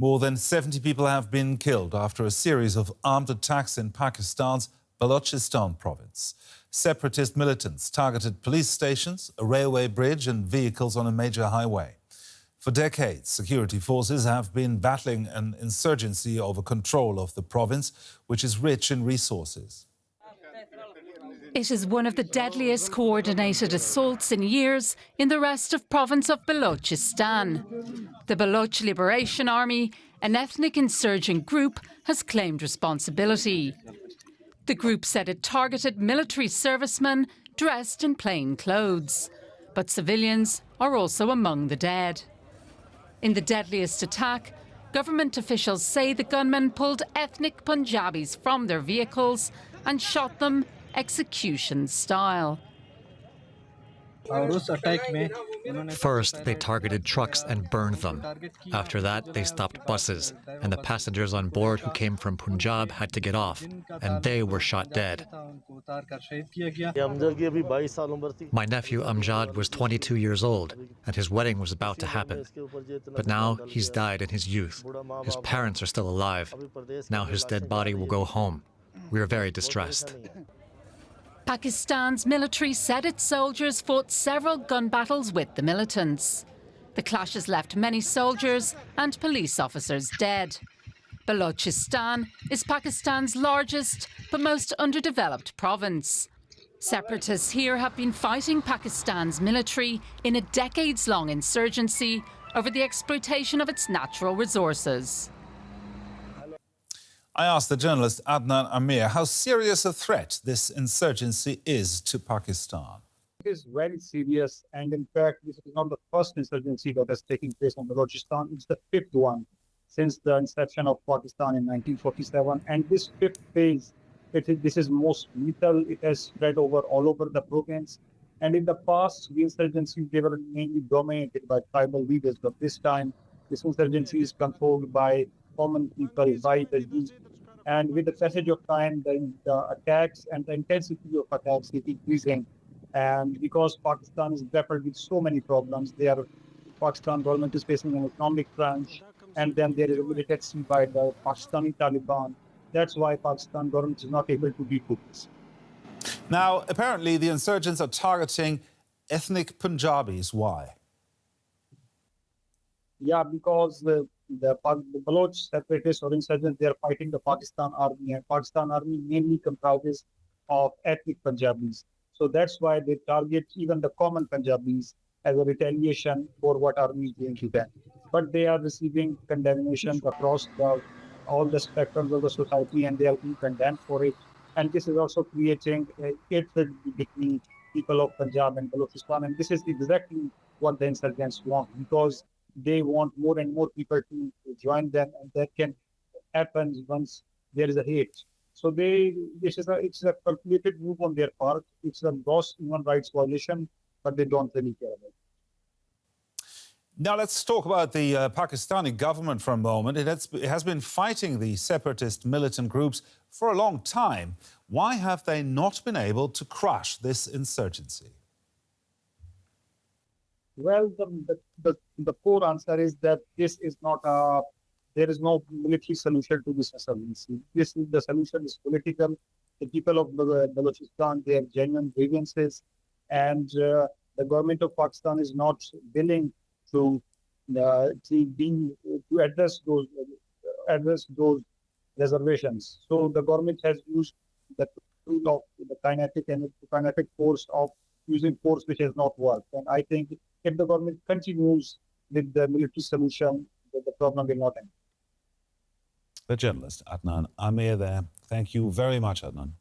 More than 70 people have been killed after a series of armed attacks in Pakistan's Balochistan province. Separatist militants targeted police stations, a railway bridge and vehicles on a major highway. For decades, security forces have been battling an insurgency over control of the province, which is rich in resources. It is one of the deadliest coordinated assaults in years in the restive province of Balochistan. The Baloch Liberation Army, an ethnic insurgent group, has claimed responsibility. The group said it targeted military servicemen dressed in plain clothes. But civilians are also among the dead. In the deadliest attack, government officials say the gunmen pulled ethnic Punjabis from their vehicles and shot them execution style. First, they targeted trucks and burned them. After that, they stopped buses, and the passengers on board who came from Punjab had to get off, and they were shot dead. My nephew Amjad was 22 years old, and his wedding was about to happen. But now he's died in his youth. His parents are still alive. Now his dead body will go home. We are very distressed. Pakistan's military said its soldiers fought several gun battles with the militants. The clashes left many soldiers and police officers dead. Balochistan is Pakistan's largest but most underdeveloped province. Separatists here have been fighting Pakistan's military in a decades-long insurgency over the exploitation of its natural resources. I asked the journalist Adnan Aamir how serious a threat this insurgency is to Pakistan. It is very serious, and in fact, this is not the first insurgency that is taking place in Balochistan. It's the fifth one since the inception of Pakistan in 1947. And this fifth phase, this is most lethal. It has spread all over the province. And in the past, the insurgencies, they were mainly dominated by tribal leaders. But this time, this insurgency is controlled by common people, by the youth. And with the passage of time, the attacks and the intensity of attacks is increasing. And because Pakistan is grappled with so many problems, Pakistan government is facing an economic crunch, and then there is a militancy by the Pakistani Taliban. That's why Pakistan government is not able to deal with this. Now, apparently the insurgents are targeting ethnic Punjabis. Why? Yeah, because the Baloch separatists or insurgents, they are fighting the Pakistan army, and Pakistan army mainly comprises of ethnic Punjabis. So that's why they target even the common Punjabis as a retaliation for what army is doing to them. But they are receiving condemnation across all the spectrums of the society, and they are being condemned for it. And this is also creating a hatred between people of Punjab and Balochistan. And this is exactly what the insurgents want, because they want more and more people to join them, and that can happen once there is a hate. So it's a calculated move on their part. It's a gross human rights violation, but they don't really care about it. Now let's talk about the Pakistani government for a moment. It has been fighting the separatist militant groups for a long time. Why have they not been able to crush this insurgency? Well, the core answer is that there is no military solution to this insurgency. The solution is political. The people of Balochistan, they have genuine grievances, and the government of Pakistan is not willing to address those reservations. So the government has used the tool of the kinetic force of using force, which has not worked. And I think if the government continues with the military solution, the problem will not end. The journalist Adnan Aamir there. Thank you very much, Adnan.